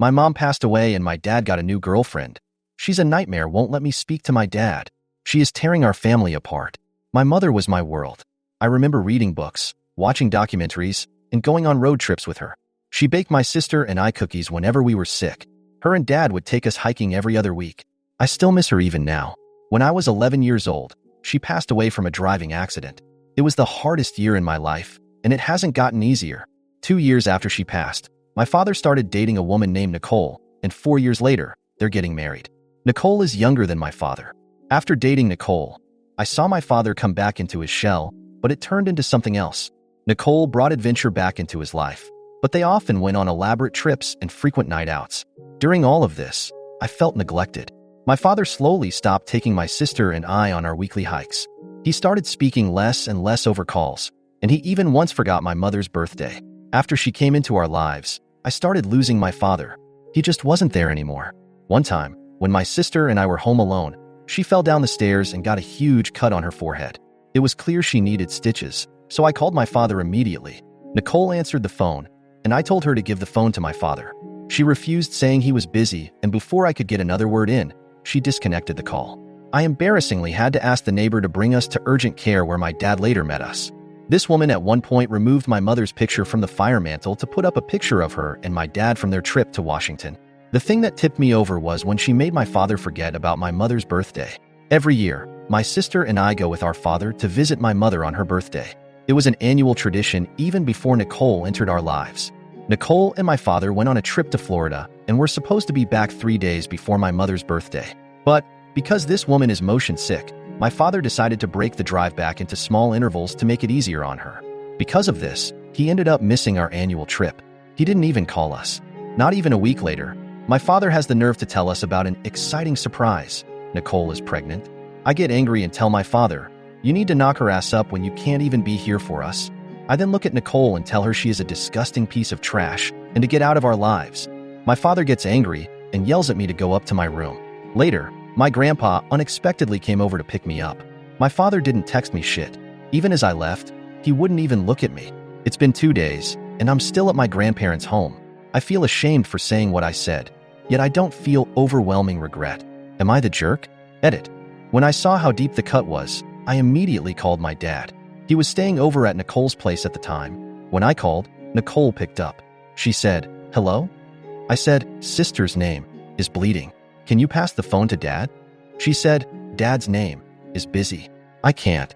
My mom passed away and my dad got a new girlfriend. She's a nightmare, won't let me speak to my dad. She is tearing our family apart. My mother was my world. I remember reading books, watching documentaries, and going on road trips with her. She baked my sister and I cookies whenever we were sick. Her and dad would take us hiking every other week. I still miss her even now. When I was 11 years old, she passed away from a driving accident. It was the hardest year in my life, and it hasn't gotten easier. 2 years after she passed, my father started dating a woman named Nicole, and 4 years later, they're getting married. Nicole is younger than my father. After dating Nicole, I saw my father come back into his shell, but it turned into something else. Nicole brought adventure back into his life, but they often went on elaborate trips and frequent night outs. During all of this, I felt neglected. My father slowly stopped taking my sister and I on our weekly hikes. He started speaking less and less over calls, and he even once forgot my mother's birthday. After she came into our lives, I started losing my father. He just wasn't there anymore. One time, when my sister and I were home alone, she fell down the stairs and got a huge cut on her forehead. It was clear she needed stitches, so I called my father immediately. Nicole answered the phone, and I told her to give the phone to my father. She refused, saying he was busy, and before I could get another word in, she disconnected the call. I embarrassingly had to ask the neighbor to bring us to urgent care where my dad later met us. This woman at one point removed my mother's picture from the fire mantle to put up a picture of her and my dad from their trip to Washington. The thing that tipped me over was when she made my father forget about my mother's birthday. Every year, my sister and I go with our father to visit my mother on her birthday. It was an annual tradition even before Nicole entered our lives. Nicole and my father went on a trip to Florida and were supposed to be back 3 days before my mother's birthday. But because this woman is motion sick, my father decided to break the drive back into small intervals to make it easier on her. Because of this, he ended up missing our annual trip. He didn't even call us. Not even a week later, my father has the nerve to tell us about an exciting surprise. Nicole is pregnant. I get angry and tell my father, "You need to knock her ass up when you can't even be here for us." I then look at Nicole and tell her she is a disgusting piece of trash and to get out of our lives. My father gets angry and yells at me to go up to my room. Later, my grandpa unexpectedly came over to pick me up. My father didn't text me shit. Even as I left, he wouldn't even look at me. It's been 2 days, and I'm still at my grandparents' home. I feel ashamed for saying what I said, yet I don't feel overwhelming regret. Am I the jerk? Edit. When I saw how deep the cut was, I immediately called my dad. He was staying over at Nicole's place at the time. When I called, Nicole picked up. She said, "Hello?" I said, "Sister's name is bleeding. Can you pass the phone to Dad?" She said, "Dad's name is busy. I can't."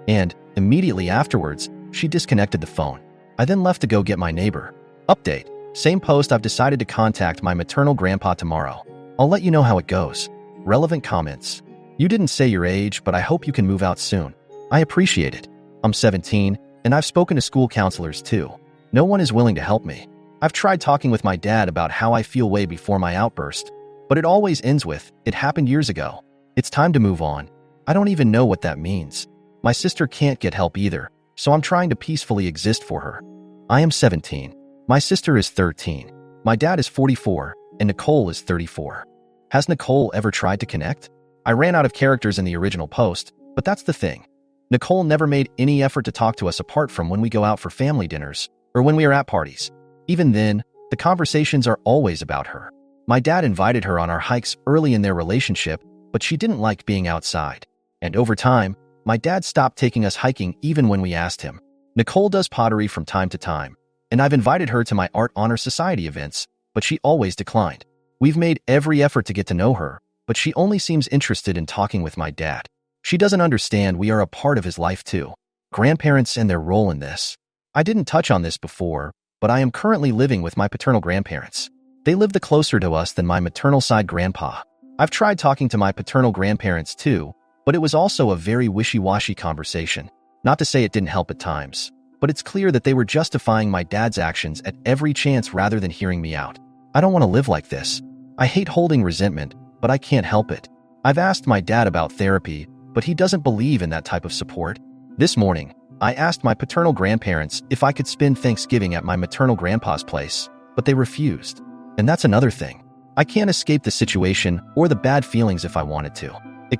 And immediately afterwards, she disconnected the phone. I then left to go get my neighbor. Update. Same post, I've decided to contact my maternal grandpa tomorrow. I'll let you know how it goes. Relevant comments. You didn't say your age, but I hope you can move out soon. I appreciate it. I'm 17, and I've spoken to school counselors too. No one is willing to help me. I've tried talking with my dad about how I feel way before my outburst, but it always ends with, "It happened years ago. It's time to move on." I don't even know what that means. My sister can't get help either, so I'm trying to peacefully exist for her. I am 17. My sister is 13. My dad is 44, and Nicole is 34. Has Nicole ever tried to connect? I ran out of characters in the original post, but that's the thing. Nicole never made any effort to talk to us apart from when we go out for family dinners or when we are at parties. Even then, the conversations are always about her. My dad invited her on our hikes early in their relationship, but she didn't like being outside. And over time, my dad stopped taking us hiking even when we asked him. Nicole does pottery from time to time, and I've invited her to my Art Honor Society events, but she always declined. We've made every effort to get to know her, but she only seems interested in talking with my dad. She doesn't understand we are a part of his life too. Grandparents and their role in this. I didn't touch on this before, but I am currently living with my paternal grandparents. They live the closer to us than my maternal side grandpa. I've tried talking to my paternal grandparents too, but it was also a very wishy-washy conversation. Not to say it didn't help at times, but it's clear that they were justifying my dad's actions at every chance rather than hearing me out. I don't want to live like this. I hate holding resentment, but I can't help it. I've asked my dad about therapy, but he doesn't believe in that type of support. This morning, I asked my paternal grandparents if I could spend Thanksgiving at my maternal grandpa's place, but they refused. And that's another thing. I can't escape the situation or the bad feelings if I wanted to.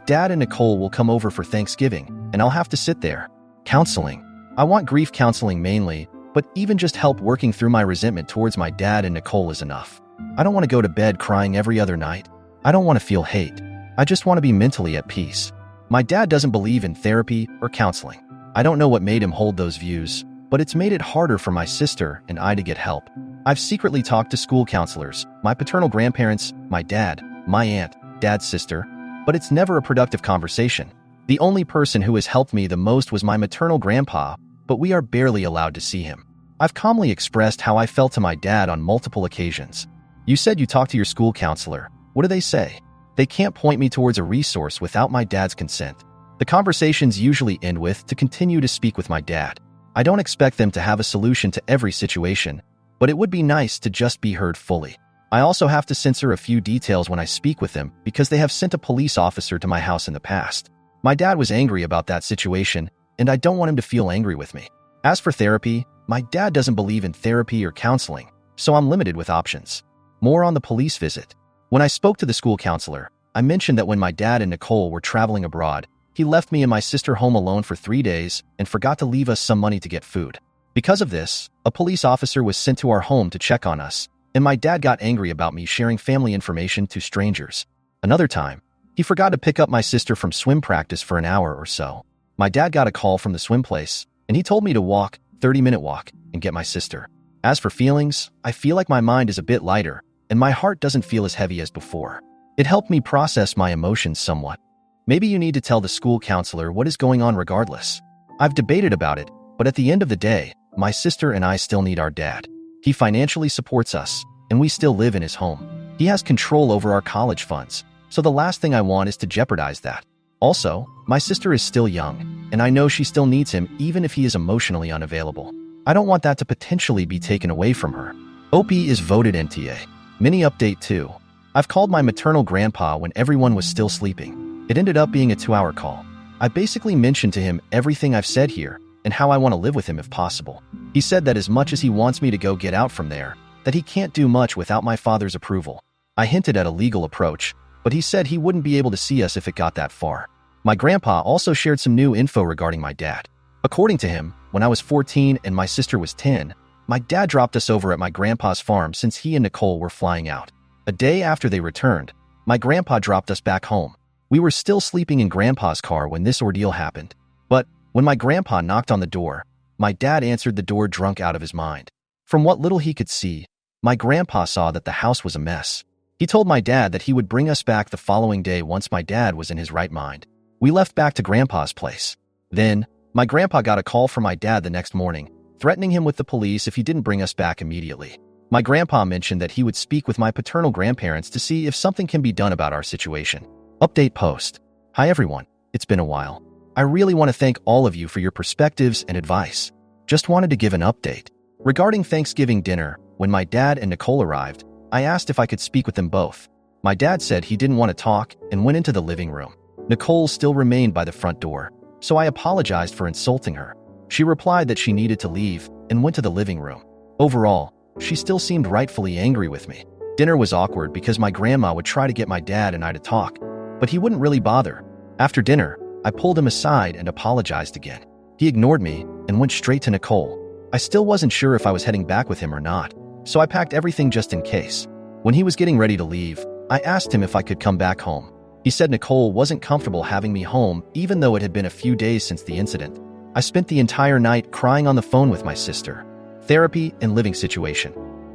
Dad and Nicole will come over for Thanksgiving, and I'll have to sit there. Counseling. I want grief counseling mainly, but even just help working through my resentment towards my dad and Nicole is enough. I don't want to go to bed crying every other night. I don't want to feel hate. I just want to be mentally at peace. My dad doesn't believe in therapy or counseling. I don't know what made him hold those views, but it's made it harder for my sister and I to get help. I've secretly talked to school counselors, my paternal grandparents, my dad, my aunt, dad's sister, but it's never a productive conversation. The only person who has helped me the most was my maternal grandpa, but we are barely allowed to see him. I've calmly expressed how I felt to my dad on multiple occasions. You said you talked to your school counselor. What do they say? They can't point me towards a resource without my dad's consent. The conversations usually end with to continue to speak with my dad. I don't expect them to have a solution to every situation, but it would be nice to just be heard fully. I also have to censor a few details when I speak with them because they have sent a police officer to my house in the past. My dad was angry about that situation, and I don't want him to feel angry with me. As for therapy, my dad doesn't believe in therapy or counseling, so I'm limited with options. More on the police visit. When I spoke to the school counselor, I mentioned that when my dad and Nicole were traveling abroad, he left me and my sister home alone for 3 days and forgot to leave us some money to get food. Because of this, a police officer was sent to our home to check on us, and my dad got angry about me sharing family information to strangers. Another time, he forgot to pick up my sister from swim practice for an hour or so. My dad got a call from the swim place, and he told me to walk, 30-minute walk, and get my sister. As for feelings, I feel like my mind is a bit lighter, and my heart doesn't feel as heavy as before. It helped me process my emotions somewhat. Maybe you need to tell the school counselor what is going on regardless. I've debated about it, but at the end of the day, my sister and I still need our dad. He financially supports us, and we still live in his home. He has control over our college funds, so the last thing I want is to jeopardize that. Also, my sister is still young, and I know she still needs him even if he is emotionally unavailable. I don't want that to potentially be taken away from her. OP is voted NTA. Mini update 2. I've called my maternal grandpa when everyone was still sleeping. It ended up being a 2-hour call. I basically mentioned to him everything I've said here and how I want to live with him if possible. He said that as much as he wants me to go get out from there, that he can't do much without my father's approval. I hinted at a legal approach, but he said he wouldn't be able to see us if it got that far. My grandpa also shared some new info regarding my dad. According to him, when I was 14 and my sister was 10, my dad dropped us over at my grandpa's farm since he and Nicole were flying out. A day after they returned, my grandpa dropped us back home. We were still sleeping in Grandpa's car when this ordeal happened. But when my grandpa knocked on the door, my dad answered the door drunk out of his mind. From what little he could see, my grandpa saw that the house was a mess. He told my dad that he would bring us back the following day once my dad was in his right mind. We left back to Grandpa's place. Then, my grandpa got a call from my dad the next morning, threatening him with the police if he didn't bring us back immediately. My grandpa mentioned that he would speak with my paternal grandparents to see if something can be done about our situation. Update post. Hi everyone, it's been a while. I really want to thank all of you for your perspectives and advice. Just wanted to give an update. Regarding Thanksgiving dinner, when my dad and Nicole arrived, I asked if I could speak with them both. My dad said he didn't want to talk and went into the living room. Nicole still remained by the front door, so I apologized for insulting her. She replied that she needed to leave and went to the living room. Overall, she still seemed rightfully angry with me. Dinner was awkward because my grandma would try to get my dad and I to talk, but he wouldn't really bother. After dinner, I pulled him aside and apologized again. He ignored me and went straight to Nicole. I still wasn't sure if I was heading back with him or not, so I packed everything just in case. When he was getting ready to leave, I asked him if I could come back home. He said Nicole wasn't comfortable having me home even though it had been a few days since the incident. I spent the entire night crying on the phone with my sister. Therapy and living situation.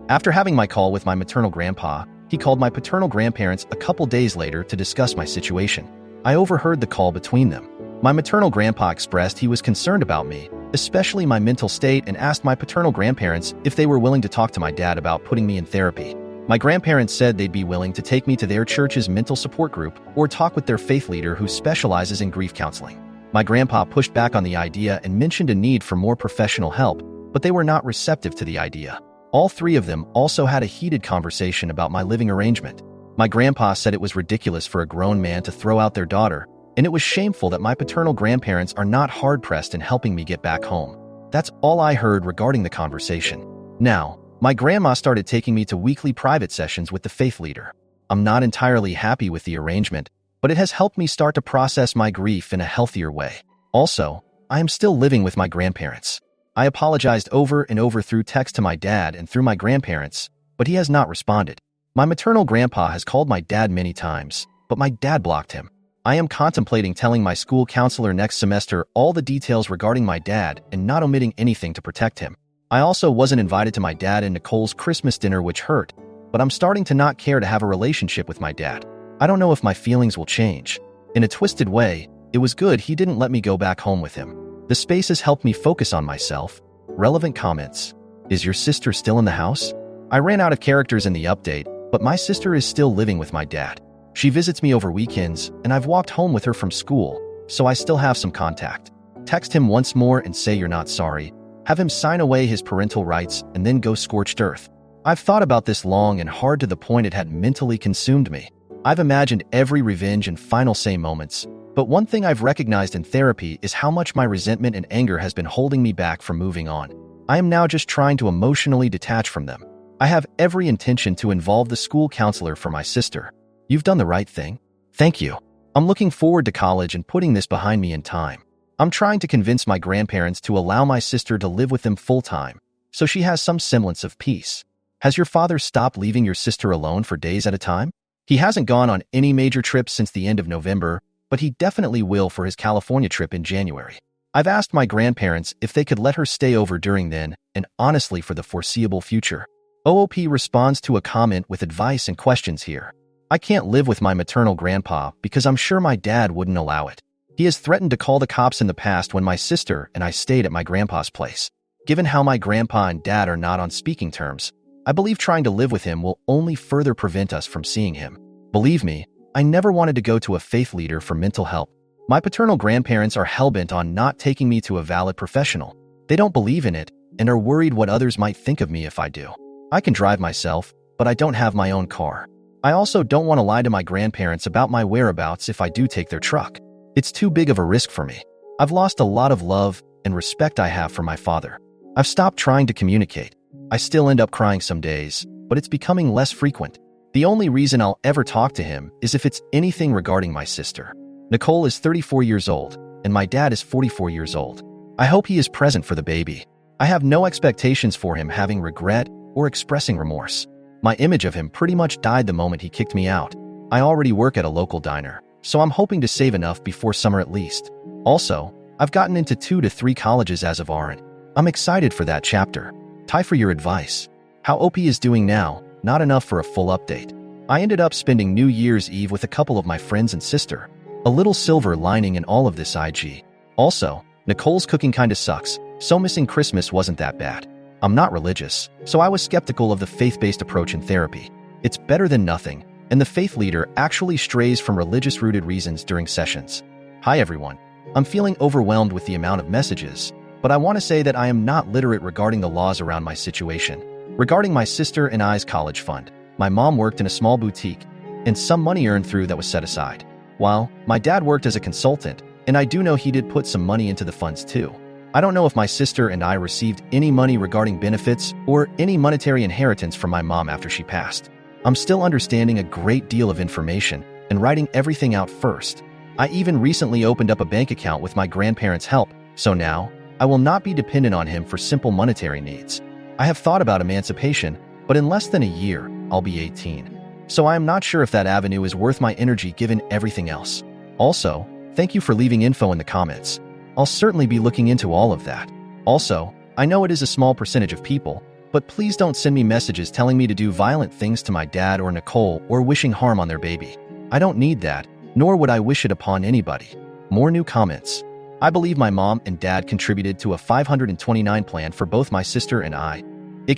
After having my call with my maternal grandpa, he called my paternal grandparents a couple days later to discuss my situation. I overheard the call between them. My maternal grandpa expressed he was concerned about me, especially my mental state, and asked my paternal grandparents if they were willing to talk to my dad about putting me in therapy. My grandparents said they'd be willing to take me to their church's mental support group or talk with their faith leader who specializes in grief counseling. My grandpa pushed back on the idea and mentioned a need for more professional help, but they were not receptive to the idea. All three of them also had a heated conversation about my living arrangement. My grandpa said it was ridiculous for a grown man to throw out their daughter, and it was shameful that my paternal grandparents are not hard-pressed in helping me get back home. That's all I heard regarding the conversation. Now, my grandma started taking me to weekly private sessions with the faith leader. I'm not entirely happy with the arrangement, but it has helped me start to process my grief in a healthier way. Also, I am still living with my grandparents. I apologized over and over through text to my dad and through my grandparents, but he has not responded. My maternal grandpa has called my dad many times, but my dad blocked him. I am contemplating telling my school counselor next semester all the details regarding my dad and not omitting anything to protect him. I also wasn't invited to my dad and Nicole's Christmas dinner, which hurt, but I'm starting to not care to have a relationship with my dad. I don't know if my feelings will change. In a twisted way, it was good he didn't let me go back home with him. The spaces helped me focus on myself. Relevant comments. Is your sister still in the house? I ran out of characters in the update, but my sister is still living with my dad. She visits me over weekends, and I've walked home with her from school, so I still have some contact. Text him once more and say you're not sorry. Have him sign away his parental rights and then go scorched earth. I've thought about this long and hard to the point it had mentally consumed me. I've imagined every revenge and final say moments, but one thing I've recognized in therapy is how much my resentment and anger has been holding me back from moving on. I am now just trying to emotionally detach from them. I have every intention to involve the school counselor for my sister. You've done the right thing. Thank you. I'm looking forward to college and putting this behind me in time. I'm trying to convince my grandparents to allow my sister to live with them full-time, so she has some semblance of peace. Has your father stopped leaving your sister alone for days at a time? He hasn't gone on any major trips since the end of November, but he definitely will for his California trip in January. I've asked my grandparents if they could let her stay over during then, and honestly for the foreseeable future. OOP responds to a comment with advice and questions here. I can't live with my maternal grandpa because I'm sure my dad wouldn't allow it. He has threatened to call the cops in the past when my sister and I stayed at my grandpa's place. Given how my grandpa and dad are not on speaking terms, I believe trying to live with him will only further prevent us from seeing him. Believe me, I never wanted to go to a faith leader for mental help. My paternal grandparents are hellbent on not taking me to a valid professional. They don't believe in it and are worried what others might think of me if I do. I can drive myself, but I don't have my own car. I also don't want to lie to my grandparents about my whereabouts if I do take their truck. It's too big of a risk for me. I've lost a lot of love and respect I have for my father. I've stopped trying to communicate. I still end up crying some days, but it's becoming less frequent. The only reason I'll ever talk to him is if it's anything regarding my sister. Nicole is 34 years old, and my dad is 44 years old. I hope he is present for the baby. I have no expectations for him having regret or expressing remorse. My image of him pretty much died the moment he kicked me out. I already work at a local diner, so I'm hoping to save enough before summer at least. Also, I've gotten into 2 to 3 colleges as of RN. I'm excited for that chapter. Ty, for your advice. How OP is doing now, not enough for a full update. I ended up spending New Year's Eve with a couple of my friends and sister. A little silver lining in all of this IG. Also, Nicole's cooking kinda sucks, so missing Christmas wasn't that bad. I'm not religious, so I was skeptical of the faith-based approach in therapy. It's better than nothing, and the faith leader actually strays from religious-rooted reasons during sessions. Hi everyone. I'm feeling overwhelmed with the amount of messages, but I want to say that I am not literate regarding the laws around my situation. Regarding my sister and I's college fund, my mom worked in a small boutique, and some money earned through that was set aside. While my dad worked as a consultant, and I do know he did put some money into the funds too. I don't know if my sister and I received any money regarding benefits or any monetary inheritance from my mom after she passed. I'm still understanding a great deal of information and writing everything out first. I even recently opened up a bank account with my grandparents' help, so now I will not be dependent on him for simple monetary needs. I have thought about emancipation, but in less than a year, I'll be 18. So I am not sure if that avenue is worth my energy given everything else. Also, thank you for leaving info in the comments. I'll certainly be looking into all of that. Also, I know it is a small percentage of people, but please don't send me messages telling me to do violent things to my dad or Nicole or wishing harm on their baby. I don't need that, nor would I wish it upon anybody. More new comments. I believe my mom and dad contributed to a 529 plan for both my sister and I.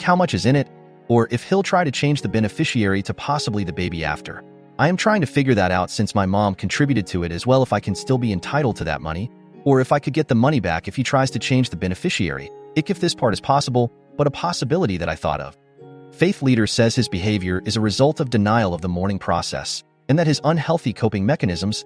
How much is in it? Or if he'll try to change the beneficiary to possibly the baby after. I am trying to figure that out since my mom contributed to it as well, if I can still be entitled to that money, or if I could get the money back if he tries to change the beneficiary. If this part is possible, but a possibility that I thought of. Faith leader says his behavior is a result of denial of the mourning process, and that his unhealthy coping mechanisms,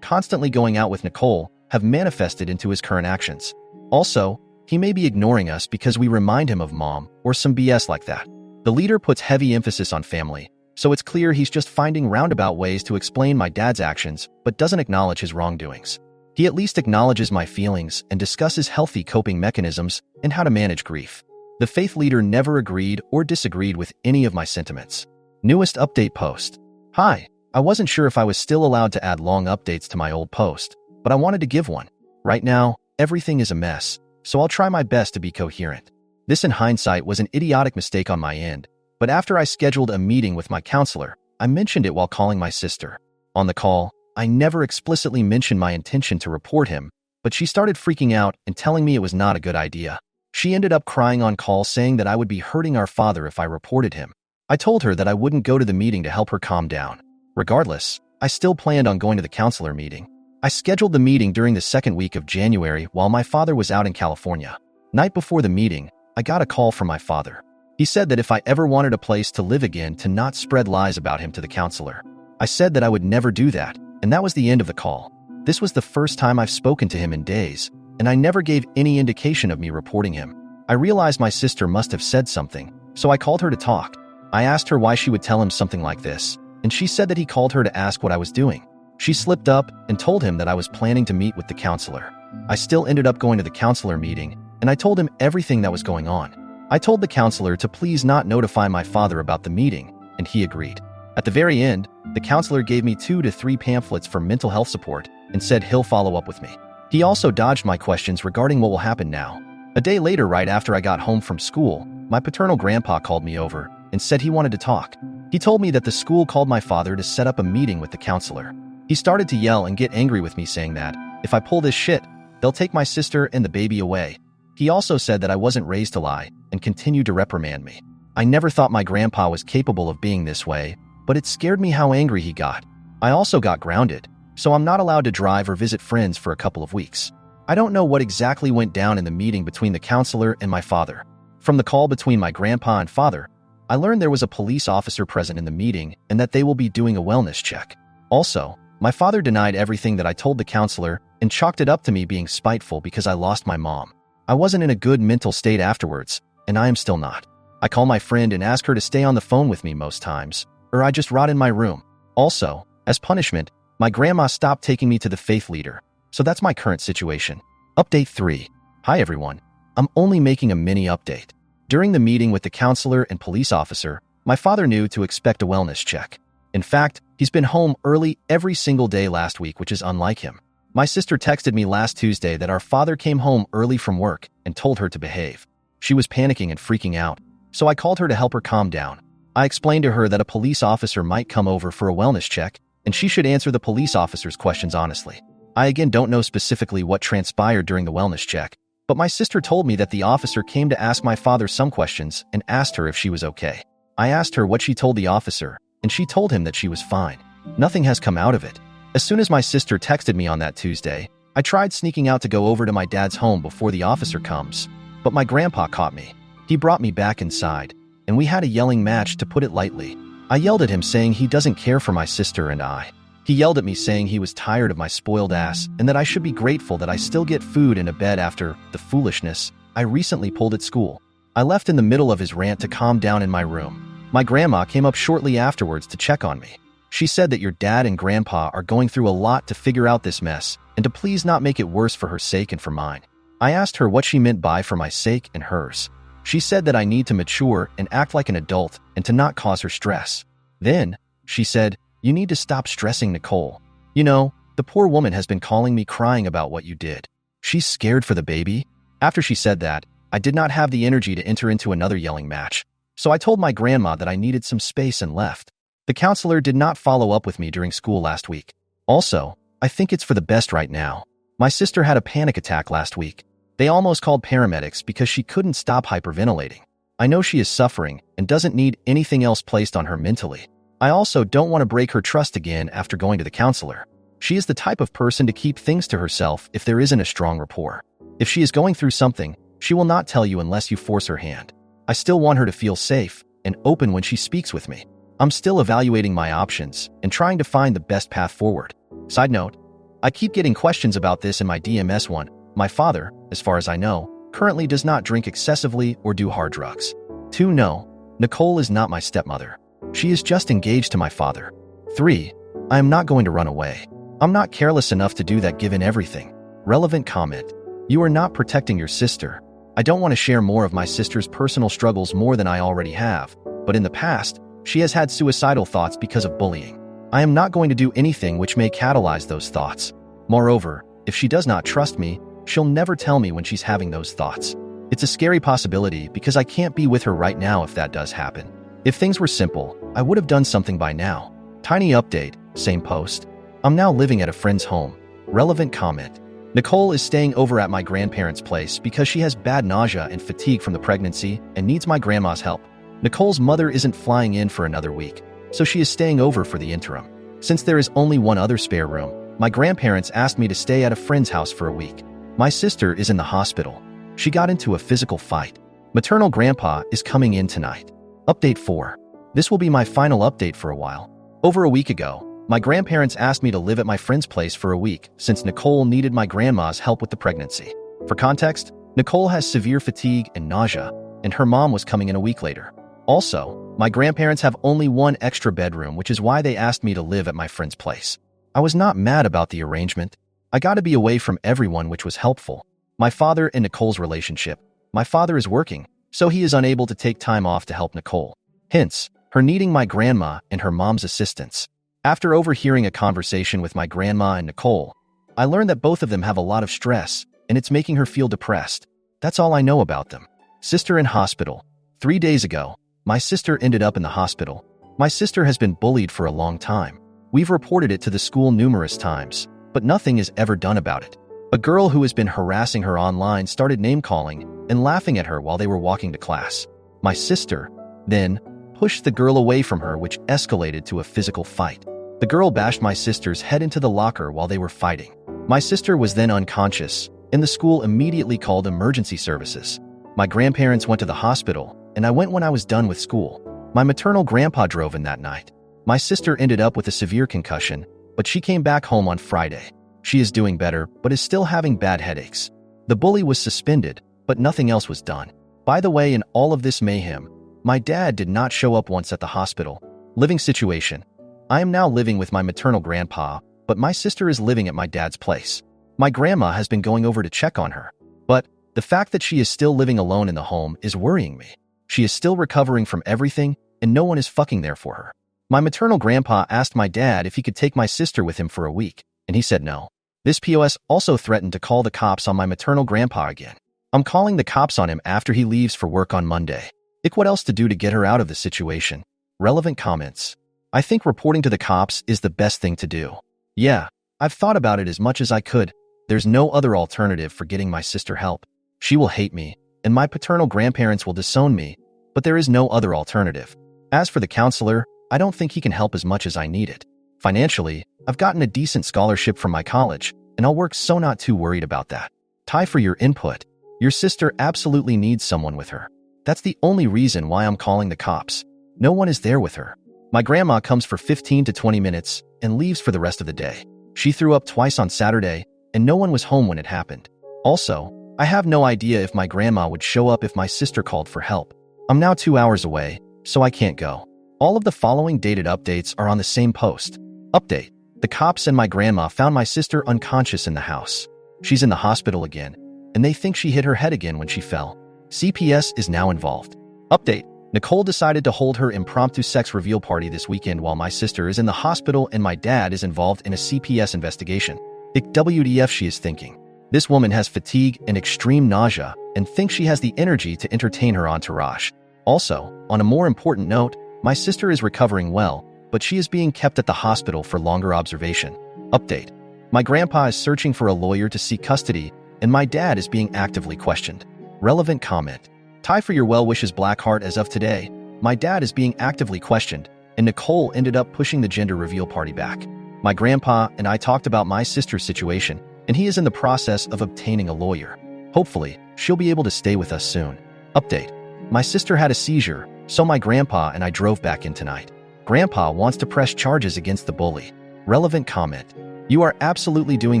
constantly going out with Nicole, have manifested into his current actions. Also, he may be ignoring us because we remind him of mom, or some BS like that. The leader puts heavy emphasis on family, so it's clear he's just finding roundabout ways to explain my dad's actions, but doesn't acknowledge his wrongdoings. He at least acknowledges my feelings and discusses healthy coping mechanisms and how to manage grief. The faith leader never agreed or disagreed with any of my sentiments. Newest update post. Hi, I wasn't sure if I was still allowed to add long updates to my old post, but I wanted to give one. Right now, everything is a mess, so I'll try my best to be coherent. This in hindsight was an idiotic mistake on my end, but after I scheduled a meeting with my counselor, I mentioned it while calling my sister. On the call, I never explicitly mentioned my intention to report him, but she started freaking out and telling me it was not a good idea. She ended up crying on call saying that I would be hurting our father if I reported him. I told her that I wouldn't go to the meeting to help her calm down. Regardless, I still planned on going to the counselor meeting. I scheduled the meeting during the second week of January while my father was out in California. Night before the meeting, I got a call from my father. He said that if I ever wanted a place to live again, to not spread lies about him to the counselor. I said that I would never do that, and that was the end of the call. This was the first time I've spoken to him in days, and I never gave any indication of me reporting him. I realized my sister must have said something, so I called her to talk. I asked her why she would tell him something like this, and she said that he called her to ask what I was doing. She slipped up and told him that I was planning to meet with the counselor. I still ended up going to the counselor meeting, and I told him everything that was going on. I told the counselor to please not notify my father about the meeting, and he agreed. At the very end, the counselor gave me 2 to 3 pamphlets for mental health support and said he'll follow up with me. He also dodged my questions regarding what will happen now. A day later, right after I got home from school, my paternal grandpa called me over and said he wanted to talk. He told me that the school called my father to set up a meeting with the counselor. He started to yell and get angry with me, saying that if I pull this shit, they'll take my sister and the baby away. He also said that I wasn't raised to lie and continued to reprimand me. I never thought my grandpa was capable of being this way, but it scared me how angry he got. I also got grounded, so I'm not allowed to drive or visit friends for a couple of weeks. I don't know what exactly went down in the meeting between the counselor and my father. From the call between my grandpa and father, I learned there was a police officer present in the meeting and that they will be doing a wellness check. Also, my father denied everything that I told the counselor and chalked it up to me being spiteful because I lost my mom. I wasn't in a good mental state afterwards, and I am still not. I call my friend and ask her to stay on the phone with me most times, or I just rot in my room. Also, as punishment, my grandma stopped taking me to the faith leader, so that's my current situation. Update 3. Hi everyone. I'm only making a mini update. During the meeting with the counselor and police officer, my father knew to expect a wellness check. In fact, he's been home early every single day last week, which is unlike him. My sister texted me last Tuesday that our father came home early from work and told her to behave. She was panicking and freaking out, so I called her to help her calm down. I explained to her that a police officer might come over for a wellness check, and she should answer the police officer's questions honestly. I again don't know specifically what transpired during the wellness check, but my sister told me that the officer came to ask my father some questions and asked her if she was okay. I asked her what she told the officer, and she told him that she was fine. Nothing has come out of it. As soon as my sister texted me on that Tuesday, I tried sneaking out to go over to my dad's home before the officer comes, but my grandpa caught me. He brought me back inside, and we had a yelling match, to put it lightly. I yelled at him saying he doesn't care for my sister and I. He yelled at me saying he was tired of my spoiled ass and that I should be grateful that I still get food and a bed after the foolishness I recently pulled at school. I left in the middle of his rant to calm down in my room. My grandma came up shortly afterwards to check on me. She said that your dad and grandpa are going through a lot to figure out this mess and to please not make it worse for her sake and for mine. I asked her what she meant by for my sake and hers. She said that I need to mature and act like an adult and to not cause her stress. Then, she said, you need to stop stressing Nicole. You know, the poor woman has been calling me crying about what you did. She's scared for the baby. After she said that, I did not have the energy to enter into another yelling match, so I told my grandma that I needed some space and left. The counselor did not follow up with me during school last week. Also, I think it's for the best right now. My sister had a panic attack last week. They almost called paramedics because she couldn't stop hyperventilating. I know she is suffering and doesn't need anything else placed on her mentally. I also don't want to break her trust again after going to the counselor. She is the type of person to keep things to herself if there isn't a strong rapport. If she is going through something, she will not tell you unless you force her hand. I still want her to feel safe and open when she speaks with me. I'm still evaluating my options and trying to find the best path forward. Side note, I keep getting questions about this in my DMS one. My father, as far as I know, currently does not drink excessively or do hard drugs. 2. No, Nicole is not my stepmother. She is just engaged to my father. 3. I am not going to run away. I'm not careless enough to do that given everything. Relevant comment. You are not protecting your sister. I don't want to share more of my sister's personal struggles more than I already have, but in the past, She has had suicidal thoughts because of bullying. I am not going to do anything which may catalyze those thoughts. Moreover, if she does not trust me, she'll never tell me when she's having those thoughts. It's a scary possibility because I can't be with her right now if that does happen. If things were simple, I would have done something by now. Tiny update, same post. I'm now living at a friend's home. Relevant comment. Nicole is staying over at my grandparents' place because she has bad nausea and fatigue from the pregnancy and needs my grandma's help. Nicole's mother isn't flying in for another week, so she is staying over for the interim. Since there is only one other spare room, my grandparents asked me to stay at a friend's house for a week. My sister is in the hospital. She got into a physical fight. Maternal grandpa is coming in tonight. Update 4. This will be my final update for a while. Over a week ago, my grandparents asked me to live at my friend's place for a week since Nicole needed my grandma's help with the pregnancy. For context, Nicole has severe fatigue and nausea, and her mom was coming in a week later. Also, my grandparents have only one extra bedroom, which is why they asked me to live at my friend's place. I was not mad about the arrangement. I got to be away from everyone, which was helpful. My father and Nicole's relationship. My father is working, so he is unable to take time off to help Nicole. Hence, her needing my grandma and her mom's assistance. After overhearing a conversation with my grandma and Nicole, I learned that both of them have a lot of stress, and it's making her feel depressed. That's all I know about them. Sister in hospital. 3 days ago, my sister ended up in the hospital. My sister has been bullied for a long time. We've reported it to the school numerous times, but nothing is ever done about it. A girl who has been harassing her online started name-calling and laughing at her while they were walking to class. My sister, then, pushed the girl away from her, which escalated to a physical fight. The girl bashed my sister's head into the locker while they were fighting. My sister was then unconscious, and the school immediately called emergency services. My grandparents went to the hospital, and I went when I was done with school. My maternal grandpa drove in that night. My sister ended up with a severe concussion, but she came back home on Friday. She is doing better, but is still having bad headaches. The bully was suspended, but nothing else was done. By the way, in all of this mayhem, my dad did not show up once at the hospital. Living situation. I am now living with my maternal grandpa, but my sister is living at my dad's place. My grandma has been going over to check on her, but the fact that she is still living alone in the home is worrying me. She is still recovering from everything, and no one is fucking there for her. My maternal grandpa asked my dad if he could take my sister with him for a week, and he said no. This POS also threatened to call the cops on my maternal grandpa again. I'm calling the cops on him after he leaves for work on Monday. What else to do to get her out of the situation? Relevant comments. I think reporting to the cops is the best thing to do. Yeah, I've thought about it as much as I could. There's no other alternative for getting my sister help. She will hate me, and my paternal grandparents will disown me, but there is no other alternative. As for the counselor, I don't think he can help as much as I need it. Financially, I've gotten a decent scholarship from my college, and I'll work, so not too worried about that. Ty, for your input. Your sister absolutely needs someone with her. That's the only reason why I'm calling the cops. No one is there with her. My grandma comes for 15 to 20 minutes and leaves for the rest of the day. She threw up twice on Saturday, and no one was home when it happened. Also, I have no idea if my grandma would show up if my sister called for help. I'm now 2 hours away, so I can't go. All of the following dated updates are on the same post. Update. The cops and my grandma found my sister unconscious in the house. She's in the hospital again, and they think she hit her head again when she fell. CPS is now involved. Update. Nicole decided to hold her impromptu sex reveal party this weekend while my sister is in the hospital and my dad is involved in a CPS investigation. WTF she is thinking. This woman has fatigue and extreme nausea and thinks she has the energy to entertain her entourage. Also, on a more important note, my sister is recovering well, but she is being kept at the hospital for longer observation. Update. My grandpa is searching for a lawyer to seek custody, and my dad is being actively questioned. Relevant comment. Ty, for your well wishes, Blackheart. As of today, my dad is being actively questioned, and Nicole ended up pushing the gender reveal party back. My grandpa and I talked about my sister's situation, and he is in the process of obtaining a lawyer. Hopefully, she'll be able to stay with us soon. Update. My sister had a seizure, so my grandpa and I drove back in tonight. Grandpa wants to press charges against the bully. Relevant comment. You are absolutely doing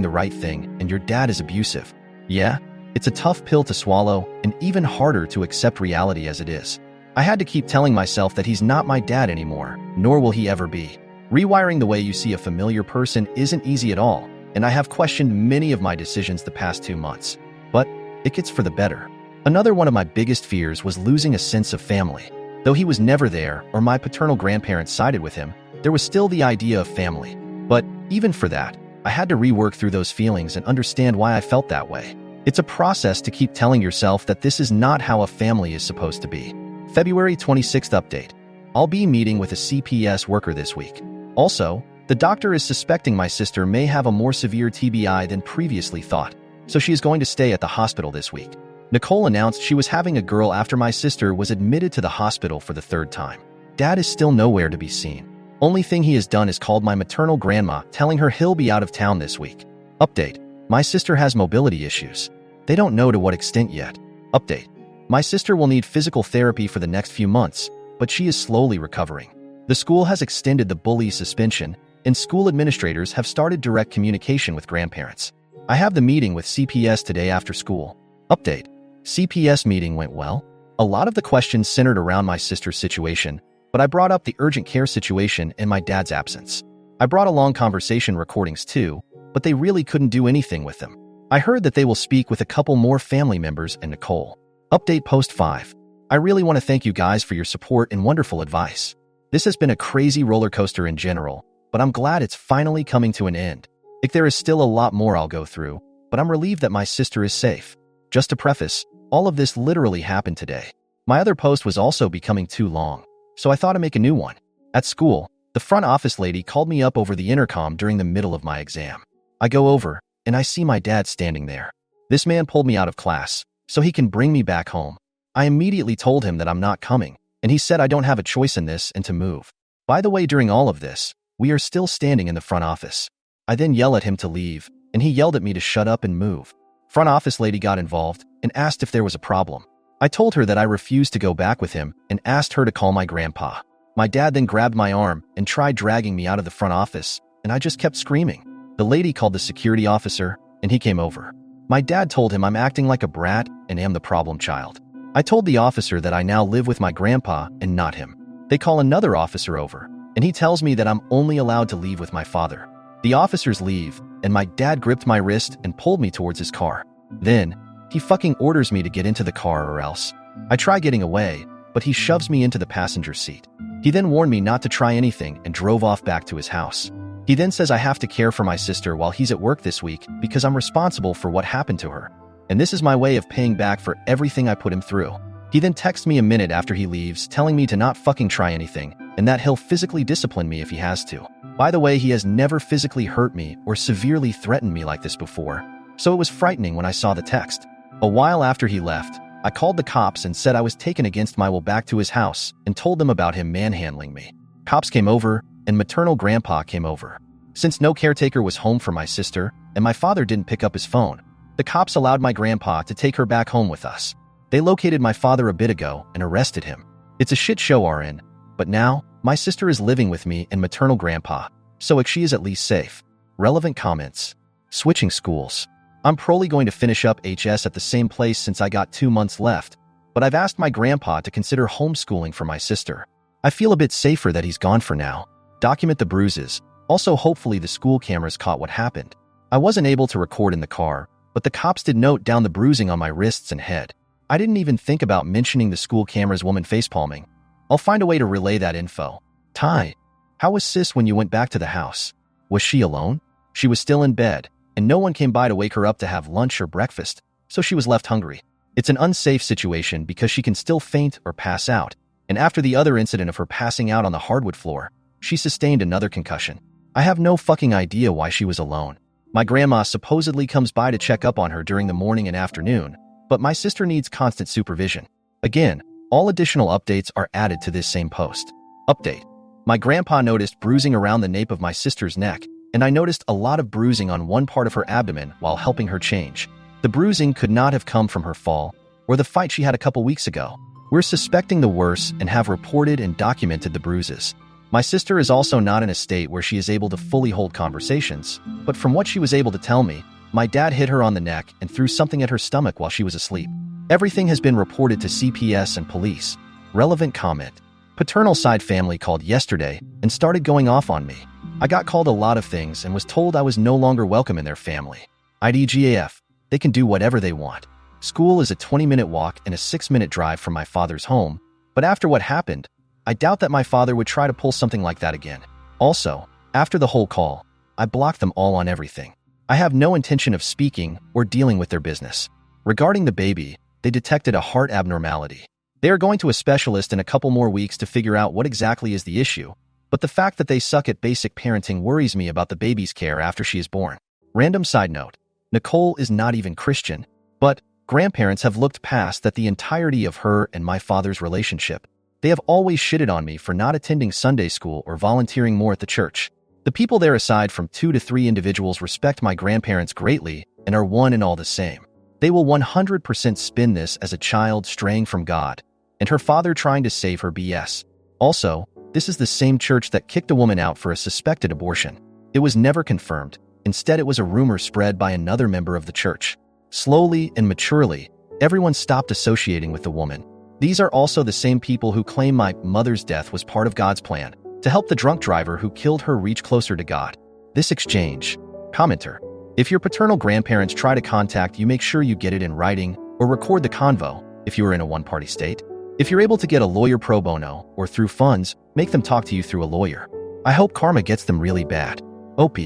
the right thing, and your dad is abusive. Yeah? It's a tough pill to swallow, and even harder to accept reality as it is. I had to keep telling myself that he's not my dad anymore, nor will he ever be. Rewiring the way you see a familiar person isn't easy at all, and I have questioned many of my decisions the past 2 months. But it gets for the better. Another one of my biggest fears was losing a sense of family. Though he was never there or my paternal grandparents sided with him, there was still the idea of family. But even for that, I had to rework through those feelings and understand why I felt that way. It's a process to keep telling yourself that this is not how a family is supposed to be. February 26th update. I'll be meeting with a CPS worker this week. Also, the doctor is suspecting my sister may have a more severe TBI than previously thought, so she is going to stay at the hospital this week. Nicole announced she was having a girl after my sister was admitted to the hospital for the third time. Dad is still nowhere to be seen. Only thing he has done is called my maternal grandma, telling her he'll be out of town this week. Update. My sister has mobility issues. They don't know to what extent yet. Update. My sister will need physical therapy for the next few months, but she is slowly recovering. The school has extended the bully suspension, and school administrators have started direct communication with grandparents. I have the meeting with CPS today after school. Update. CPS meeting went well. A lot of the questions centered around my sister's situation, but I brought up the urgent care situation in my dad's absence. I brought along conversation recordings too, but they really couldn't do anything with them. I heard that they will speak with a couple more family members and Nicole. Update post 5. I really want to thank you guys for your support and wonderful advice. This has been a crazy roller coaster in general, but I'm glad it's finally coming to an end. There is still a lot more I'll go through, but I'm relieved that my sister is safe. Just to preface, all of this literally happened today. My other post was also becoming too long, so I thought I'd make a new one. At school, the front office lady called me up over the intercom during the middle of my exam. I go over, and I see my dad standing there. This man pulled me out of class, so he can bring me back home. I immediately told him that I'm not coming, and he said I don't have a choice in this and to move. By the way, during all of this, we are still standing in the front office. I then yell at him to leave, and he yelled at me to shut up and move. Front office lady got involved and asked if there was a problem. I told her that I refused to go back with him and asked her to call my grandpa. My dad then grabbed my arm and tried dragging me out of the front office, and I just kept screaming. The lady called the security officer, and he came over. My dad told him I'm acting like a brat and am the problem child. I told the officer that I now live with my grandpa and not him. They call another officer over, and he tells me that I'm only allowed to leave with my father. The officers leave, and my dad gripped my wrist and pulled me towards his car. Then, he fucking orders me to get into the car or else. I try getting away, but he shoves me into the passenger seat. He then warned me not to try anything and drove off back to his house. He then says I have to care for my sister while he's at work this week because I'm responsible for what happened to her. And this is my way of paying back for everything I put him through. He then texts me a minute after he leaves telling me to not fucking try anything and that he'll physically discipline me if he has to. By the way, he has never physically hurt me or severely threatened me like this before, so it was frightening when I saw the text. A while after he left, I called the cops and said I was taken against my will back to his house and told them about him manhandling me. Cops came over and maternal grandpa came over. Since no caretaker was home for my sister and my father didn't pick up his phone, the cops allowed my grandpa to take her back home with us. They located my father a bit ago and arrested him. It's a shit show, RN, but now my sister is living with me and maternal grandpa, so she is at least safe. Relevant comments. Switching schools. I'm probably going to finish up HS at the same place since I got 2 months left, but I've asked my grandpa to consider homeschooling for my sister. I feel a bit safer that he's gone for now. Document the bruises. Also, hopefully the school cameras caught what happened. I wasn't able to record in the car, but the cops did note down the bruising on my wrists and head. I didn't even think about mentioning the school cameras woman facepalming. I'll find a way to relay that info. Ty, how was sis when you went back to the house? Was she alone? She was still in bed, and no one came by to wake her up to have lunch or breakfast, so she was left hungry. It's an unsafe situation because she can still faint or pass out, and after the other incident of her passing out on the hardwood floor, she sustained another concussion. I have no fucking idea why she was alone. My grandma supposedly comes by to check up on her during the morning and afternoon, but my sister needs constant supervision. Again, all additional updates are added to this same post. Update. My grandpa noticed bruising around the nape of my sister's neck, and I noticed a lot of bruising on one part of her abdomen while helping her change. The bruising could not have come from her fall or the fight she had a couple weeks ago. We're suspecting the worst and have reported and documented the bruises. My sister is also not in a state where she is able to fully hold conversations, but from what she was able to tell me, my dad hit her on the neck and threw something at her stomach while she was asleep. Everything has been reported to CPS and police. Relevant comment. Paternal side family called yesterday and started going off on me. I got called a lot of things and was told I was no longer welcome in their family. IDGAF. They can do whatever they want. School is a 20-minute walk and a 6-minute drive from my father's home, But after what happened, I doubt that my father would try to pull something like that again. Also, after the whole call, I blocked them all on everything. I have no intention of speaking or dealing with their business. Regarding the baby, they detected a heart abnormality. They are going to a specialist in a couple more weeks to figure out what exactly is the issue, but the fact that they suck at basic parenting worries me about the baby's care after she is born. Random side note, Nicole is not even Christian, but grandparents have looked past that the entirety of her and my father's relationship. They have always shitted on me for not attending Sunday school or volunteering more at the church. The people there, aside from 2 to 3 individuals, respect my grandparents greatly and are one and all the same. They will 100% spin this as a child straying from God and her father trying to save her BS. Also, this is the same church that kicked a woman out for a suspected abortion. It was never confirmed. Instead, it was a rumor spread by another member of the church. Slowly and maturely, everyone stopped associating with the woman. These are also the same people who claim my mother's death was part of God's plan to help the drunk driver who killed her reach closer to God. This exchange. Commenter. If your paternal grandparents try to contact you, make sure you get it in writing or record the convo if you are in a one-party state. If you're able to get a lawyer pro bono or through funds, make them talk to you through a lawyer. I hope karma gets them really bad. OP.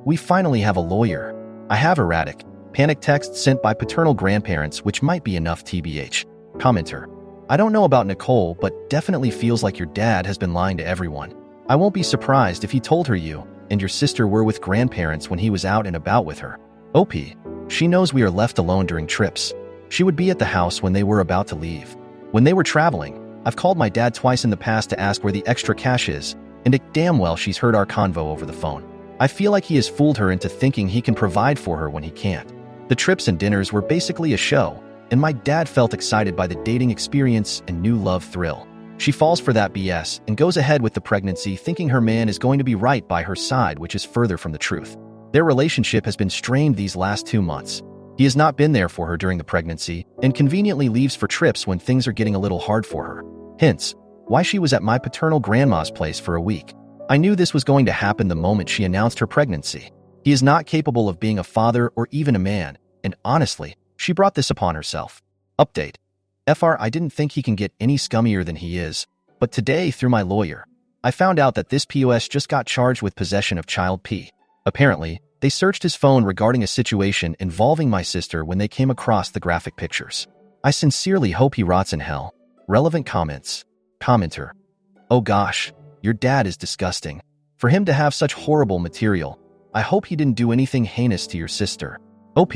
We finally have a lawyer. I have erratic, panic texts sent by paternal grandparents, which might be enough TBH. Commenter. I don't know about Nicole, but definitely feels like your dad has been lying to everyone. I won't be surprised if he told her you and your sister were with grandparents when he was out and about with her. OP. She knows we are left alone during trips. She would be at the house when they were about to leave. When they were traveling, I've called my dad twice in the past to ask where the extra cash is, and it damn well she's heard our convo over the phone. I feel like he has fooled her into thinking he can provide for her when he can't. The trips and dinners were basically a show, and my dad felt excited by the dating experience and new love thrill. She falls for that BS and goes ahead with the pregnancy thinking her man is going to be right by her side, which is further from the truth. Their relationship has been strained these last 2 months. He has not been there for her during the pregnancy and conveniently leaves for trips when things are getting a little hard for her. Hence, why she was at my paternal grandma's place for a week. I knew this was going to happen the moment she announced her pregnancy. He is not capable of being a father or even a man, and honestly, she brought this upon herself. Update. I didn't think he can get any scummier than he is, but today, through my lawyer, I found out that this POS just got charged with possession of child P. Apparently, they searched his phone regarding a situation involving my sister when they came across the graphic pictures. I sincerely hope he rots in hell. Relevant comments. Commenter. Oh gosh, your dad is disgusting. For him to have such horrible material, I hope he didn't do anything heinous to your sister. OP.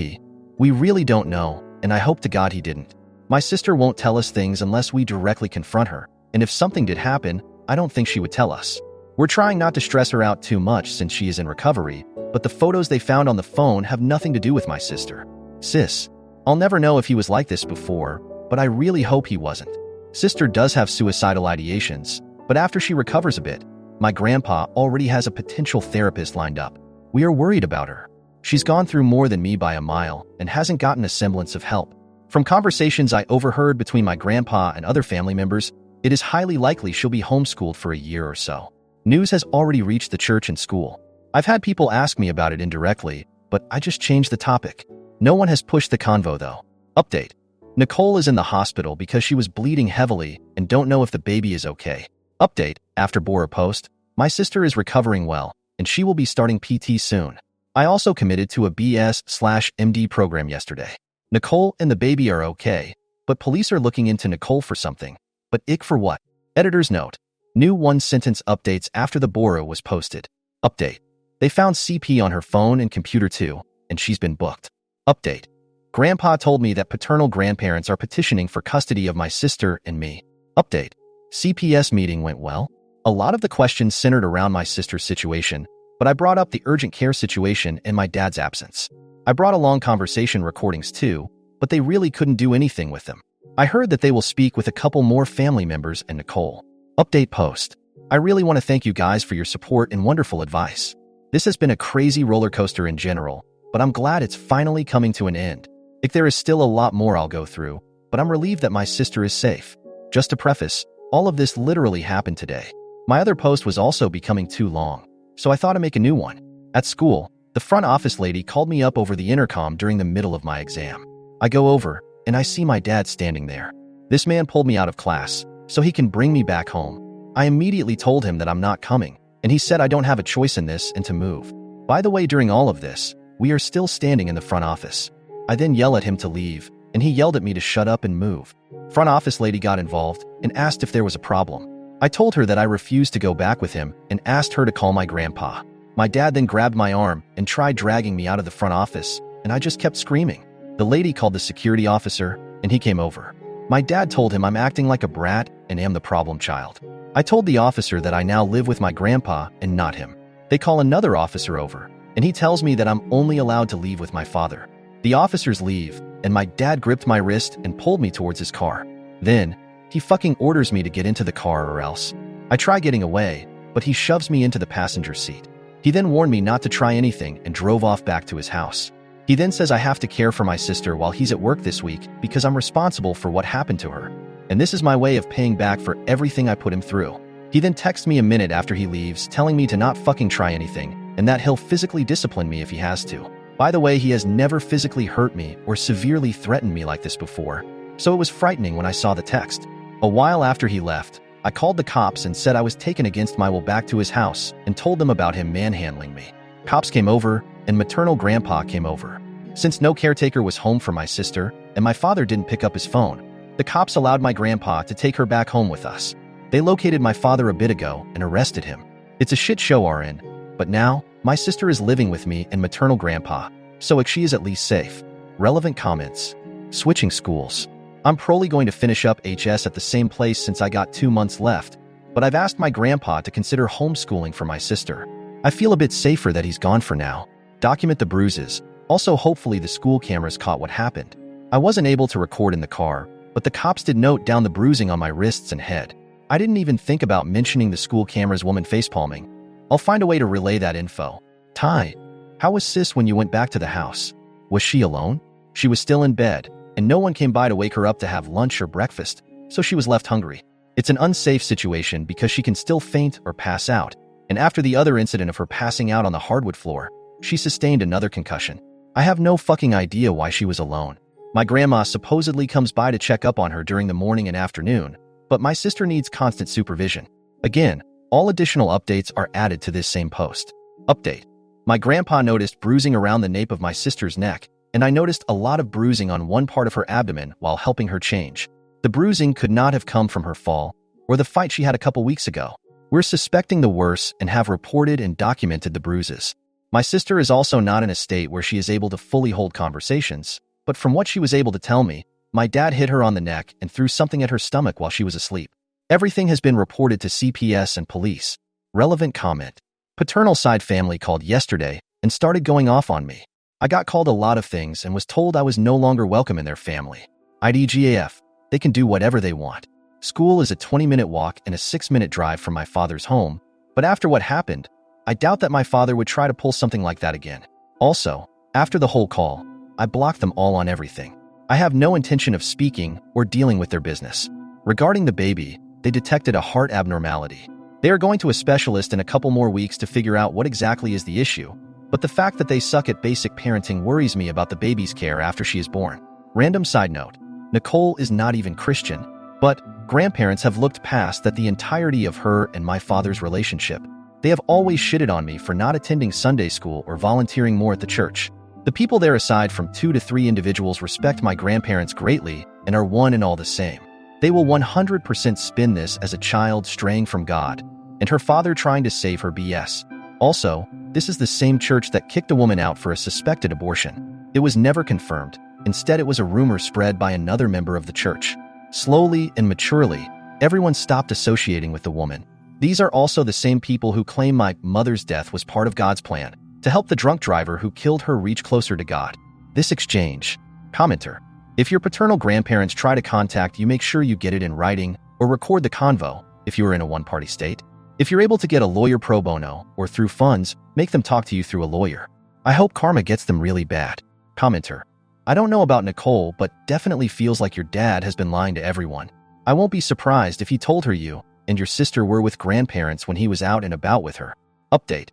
We really don't know, and I hope to God he didn't. My sister won't tell us things unless we directly confront her, and if something did happen, I don't think she would tell us. We're trying not to stress her out too much since she is in recovery, but the photos they found on the phone have nothing to do with my sister. Sis, I'll never know if he was like this before, but I really hope he wasn't. Sister does have suicidal ideations, but after she recovers a bit, my grandpa already has a potential therapist lined up. We are worried about her. She's gone through more than me by a mile and hasn't gotten a semblance of help. From conversations I overheard between my grandpa and other family members, it is highly likely she'll be homeschooled for a year or so. News has already reached the church and school. I've had people ask me about it indirectly, but I just changed the topic. No one has pushed the convo though. Update. Nicole is in the hospital because she was bleeding heavily and don't know if the baby is okay. Update. After Bora post, my sister is recovering well, and she will be starting PT soon. I also committed to a BS/MD program yesterday. Nicole and the baby are okay, but police are looking into Nicole for something. But ick for what? Editor's note. New one-sentence updates after the Bora was posted. Update. They found CP on her phone and computer too, and she's been booked. Update. Grandpa told me that paternal grandparents are petitioning for custody of my sister and me. Update. CPS meeting went well. A lot of the questions centered around my sister's situation, but I brought up the urgent care situation and my dad's absence. I brought along conversation recordings too, but they really couldn't do anything with them. I heard that they will speak with a couple more family members and Nicole. Update post. I really want to thank you guys for your support and wonderful advice. This has been a crazy roller coaster in general, but I'm glad it's finally coming to an end. There is still a lot more I'll go through, but I'm relieved that my sister is safe. Just to preface, all of this literally happened today. My other post was also becoming too long, so I thought I'd make a new one. At school, the front office lady called me up over the intercom during the middle of my exam. I go over, and I see my dad standing there. This man pulled me out of class, so he can bring me back home. I immediately told him that I'm not coming, and he said I don't have a choice in this and to move. By the way, during all of this, we are still standing in the front office. I then yell at him to leave, and he yelled at me to shut up and move. Front office lady got involved and asked if there was a problem. I told her that I refused to go back with him and asked her to call my grandpa. My dad then grabbed my arm and tried dragging me out of the front office, and I just kept screaming. The lady called the security officer, and he came over. My dad told him I'm acting like a brat and am the problem child. I told the officer that I now live with my grandpa and not him. They call another officer over, and he tells me that I'm only allowed to leave with my father. The officers leave, and my dad gripped my wrist and pulled me towards his car. Then, he fucking orders me to get into the car or else. I try getting away, but he shoves me into the passenger seat. He then warned me not to try anything and drove off back to his house. He then says I have to care for my sister while he's at work this week because I'm responsible for what happened to her. And this is my way of paying back for everything I put him through. He then texts me a minute after he leaves telling me to not fucking try anything and that he'll physically discipline me if he has to. By the way, he has never physically hurt me or severely threatened me like this before, so it was frightening when I saw the text. A while after he left, I called the cops and said I was taken against my will back to his house and told them about him manhandling me. Cops came over, and maternal grandpa came over. Since no caretaker was home for my sister, and my father didn't pick up his phone, the cops allowed my grandpa to take her back home with us. They located my father a bit ago and arrested him. It's a shit show, RN, but now, my sister is living with me and maternal grandpa, so she is at least safe. Relevant comments. Switching schools. I'm probably going to finish up HS at the same place since I got 2 months left, but I've asked my grandpa to consider homeschooling for my sister. I feel a bit safer that he's gone for now. Document the bruises. Also, hopefully the school cameras caught what happened. I wasn't able to record in the car, but the cops did note down the bruising on my wrists and head. I didn't even think about mentioning the school cameras woman facepalming. I'll find a way to relay that info. Ty, how was sis when you went back to the house? Was she alone? She was still in bed, and no one came by to wake her up to have lunch or breakfast, so she was left hungry. It's an unsafe situation because she can still faint or pass out, and after the other incident of her passing out on the hardwood floor, she sustained another concussion. I have no fucking idea why she was alone. My grandma supposedly comes by to check up on her during the morning and afternoon, but my sister needs constant supervision. Again, all additional updates are added to this same post. Update. My grandpa noticed bruising around the nape of my sister's neck, and I noticed a lot of bruising on one part of her abdomen while helping her change. The bruising could not have come from her fall or the fight she had a couple weeks ago. We're suspecting the worst and have reported and documented the bruises. My sister is also not in a state where she is able to fully hold conversations, but from what she was able to tell me, my dad hit her on the neck and threw something at her stomach while she was asleep. Everything has been reported to CPS and police. Relevant comment. Paternal side family called yesterday and started going off on me. I got called a lot of things and was told I was no longer welcome in their family. IDGAF, they can do whatever they want. School is a 20-minute walk and a 6-minute drive from my father's home, but after what happened, I doubt that my father would try to pull something like that again. Also, after the whole call, I blocked them all on everything. I have no intention of speaking or dealing with their business. Regarding the baby, they detected a heart abnormality. They are going to a specialist in a couple more weeks to figure out what exactly is the issue, but the fact that they suck at basic parenting worries me about the baby's care after she is born. Random side note, Nicole is not even Christian, but grandparents have looked past that the entirety of her and my father's relationship. They have always shitted on me for not attending Sunday school or volunteering more at the church. The people there, aside from 2 to 3 individuals, respect my grandparents greatly and are one and all the same. They will 100% spin this as a child straying from God and her father trying to save her BS. Also, this is the same church that kicked a woman out for a suspected abortion. It was never confirmed. Instead, it was a rumor spread by another member of the church. Slowly and maturely, everyone stopped associating with the woman. These are also the same people who claim my mother's death was part of God's plan to help the drunk driver who killed her reach closer to God. This exchange. Commenter. If your paternal grandparents try to contact you, make sure you get it in writing or record the convo if you are in a one-party state. If you're able to get a lawyer pro bono or through funds, make them talk to you through a lawyer. I hope karma gets them really bad. Commenter. I don't know about Nicole, but definitely feels like your dad has been lying to everyone. I won't be surprised if he told her you and your sister were with grandparents when he was out and about with her. Update.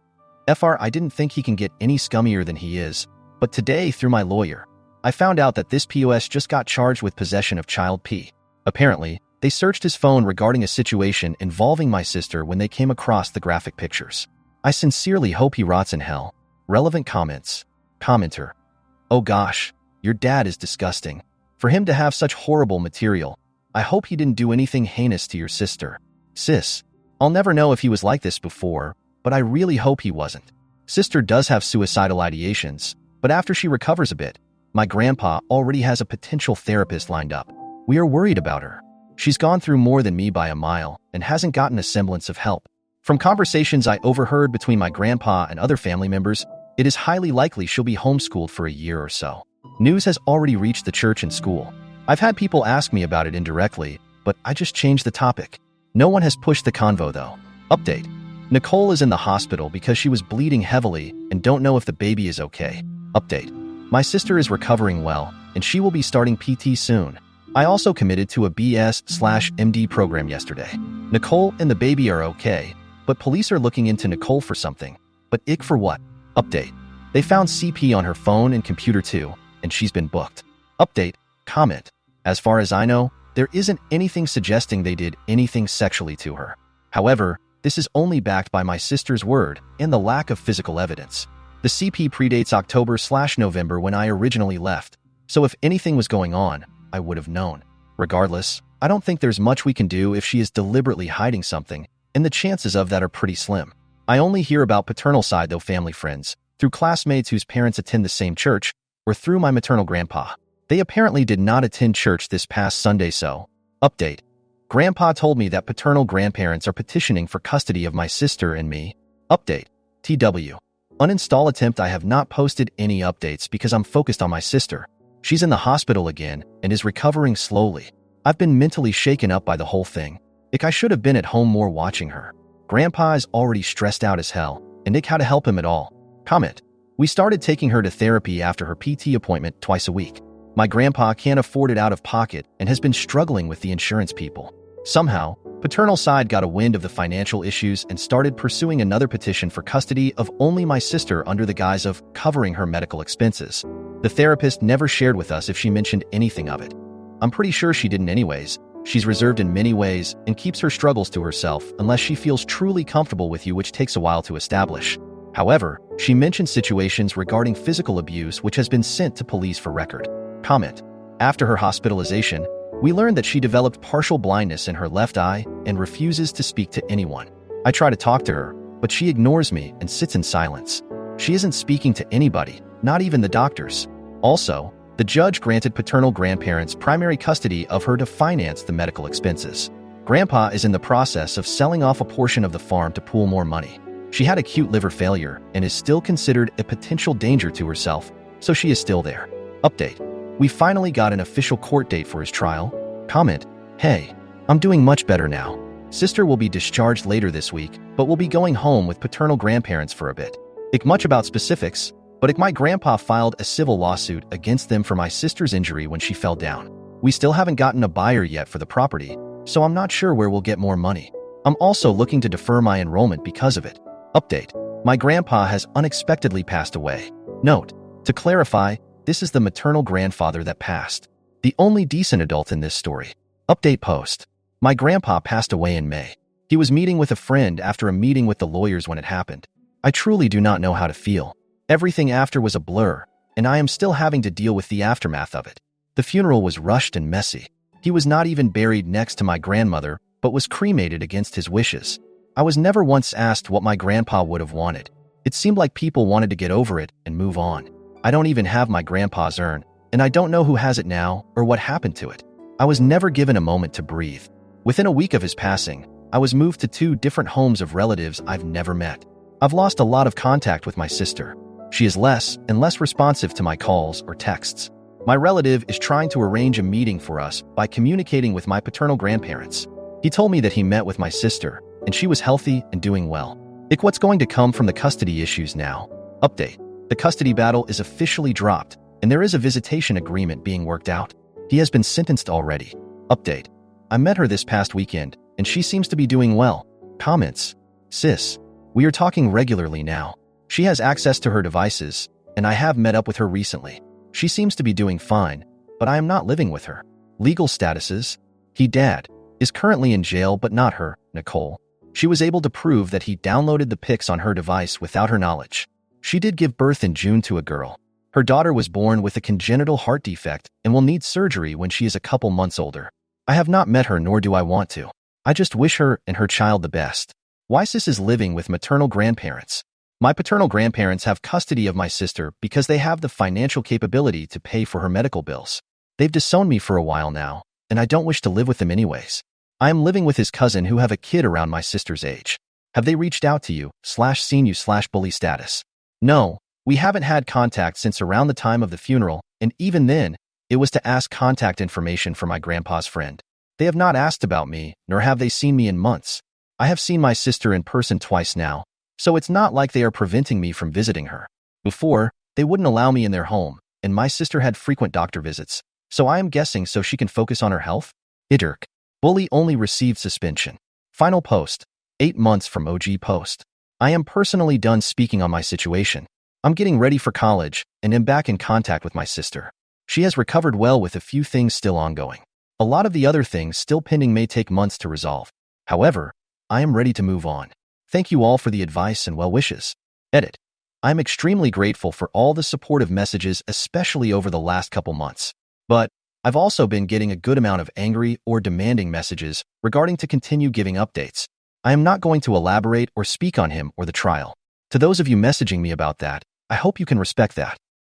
FR, I didn't think he can get any scummier than he is, but today, through my lawyer, I found out that this POS just got charged with possession of child P. Apparently, They searched his phone regarding a situation involving my sister when they came across the graphic pictures. I sincerely hope he rots in hell. Relevant comments. Commenter. Oh gosh, your dad is disgusting. For him to have such horrible material, I hope he didn't do anything heinous to your sister. Sis, I'll never know if he was like this before, but I really hope he wasn't. Sister does have suicidal ideations, but after she recovers a bit, my grandpa already has a potential therapist lined up. We are worried about her. She's gone through more than me by a mile and hasn't gotten a semblance of help. From conversations I overheard between my grandpa and other family members, it is highly likely she'll be homeschooled for a year or so. News has already reached the church and school. I've had people ask me about it indirectly, but I just changed the topic. No one has pushed the convo though. Update. Nicole is in the hospital because she was bleeding heavily and don't know if the baby is okay. Update. My sister is recovering well, and she will be starting PT soon. I also committed to a BS/MD program yesterday. Nicole and the baby are okay, but police are looking into Nicole for something. But ick for what? Update. They found CP on her phone and computer too, and she's been booked. Update. Comment. As far as I know, there isn't anything suggesting they did anything sexually to her. However, this is only backed by my sister's word and the lack of physical evidence. The CP predates October/November when I originally left, so if anything was going on, I would have known. Regardless, I don't think there's much we can do if she is deliberately hiding something, and the chances of that are pretty slim. I only hear about paternal side though family friends, through classmates whose parents attend the same church, or through my maternal grandpa. They apparently did not attend church this past Sunday so. Update. Grandpa told me that paternal grandparents are petitioning for custody of my sister and me. Update. TW. Uninstall attempt. I have not posted any updates because I'm focused on my sister. She's in the hospital again and is recovering slowly. I've been mentally shaken up by the whole thing. I should have been at home more watching her. Grandpa is already stressed out as hell, and how to help him at all. Comment. We started taking her to therapy after her PT appointment twice a week. My grandpa can't afford it out of pocket and has been struggling with the insurance people. Somehow, paternal side got a wind of the financial issues and started pursuing another petition for custody of only my sister under the guise of covering her medical expenses. The therapist never shared with us if she mentioned anything of it. I'm pretty sure she didn't anyways. She's reserved in many ways and keeps her struggles to herself unless she feels truly comfortable with you, which takes a while to establish. However, she mentioned situations regarding physical abuse which has been sent to police for record. Comment. After her hospitalization, we learned that she developed partial blindness in her left eye and refuses to speak to anyone. I try to talk to her, but she ignores me and sits in silence. She isn't speaking to anybody, not even the doctors. Also, the judge granted paternal grandparents primary custody of her to finance the medical expenses. Grandpa is in the process of selling off a portion of the farm to pool more money. She had acute liver failure and is still considered a potential danger to herself, so she is still there. Update. We finally got an official court date for his trial. Comment. Hey, I'm doing much better now. Sister will be discharged later this week, but will be going home with paternal grandparents for a bit. Much about specifics, but my grandpa filed a civil lawsuit against them for my sister's injury when she fell down. We still haven't gotten a buyer yet for the property, so I'm not sure where we'll get more money. I'm also looking to defer my enrollment because of it. Update. My grandpa has unexpectedly passed away. Note. To clarify, this is the maternal grandfather that passed. The only decent adult in this story. Update post. My grandpa passed away in May. He was meeting with a friend after a meeting with the lawyers when it happened. I truly do not know how to feel. Everything after was a blur, and I am still having to deal with the aftermath of it. The funeral was rushed and messy. He was not even buried next to my grandmother, but was cremated against his wishes. I was never once asked what my grandpa would have wanted. It seemed like people wanted to get over it and move on. I don't even have my grandpa's urn, and I don't know who has it now or what happened to it. I was never given a moment to breathe. Within a week of his passing, I was moved to 2 different homes of relatives I've never met. I've lost a lot of contact with my sister. She is less and less responsive to my calls or texts. My relative is trying to arrange a meeting for us by communicating with my paternal grandparents. He told me that he met with my sister, and she was healthy and doing well. What's going to come from the custody issues now? Update. The custody battle is officially dropped, and there is a visitation agreement being worked out. He has been sentenced already. Update. I met her this past weekend, and she seems to be doing well. Comments. Sis, we are talking regularly now. She has access to her devices, and I have met up with her recently. She seems to be doing fine, but I am not living with her. Legal statuses. He dad. is currently in jail, but not her, Nicole. She was able to prove that he downloaded the pics on her device without her knowledge. She did give birth in June to a girl. Her daughter was born with a congenital heart defect and will need surgery when she is a couple months older. I have not met her, nor do I want to. I just wish her and her child the best. Wysis is living with maternal grandparents. My paternal grandparents have custody of my sister because they have the financial capability to pay for her medical bills. They've disowned me for a while now, and I don't wish to live with them anyways. I am living with his cousin who have a kid around my sister's age. Have they reached out to you, seen you bully status? No, we haven't had contact since around the time of the funeral, and even then, it was to ask contact information for my grandpa's friend. They have not asked about me, nor have they seen me in months. I have seen my sister in person twice now, so it's not like they are preventing me from visiting her. Before, they wouldn't allow me in their home, and my sister had frequent doctor visits, so I am guessing so she can focus on her health? Idirk. Bully only received suspension. Final post. 8 months from OG post. I am personally done speaking on my situation. I'm getting ready for college and am back in contact with my sister. She has recovered well with a few things still ongoing. A lot of the other things still pending may take months to resolve. However, I am ready to move on. Thank you all for the advice and well wishes. Edit. I'm extremely grateful for all the supportive messages, especially over the last couple months. But I've also been getting a good amount of angry or demanding messages regarding to continue giving updates. I am not going to elaborate or speak on him or the trial. To those of you messaging me about that, I hope you can respect that.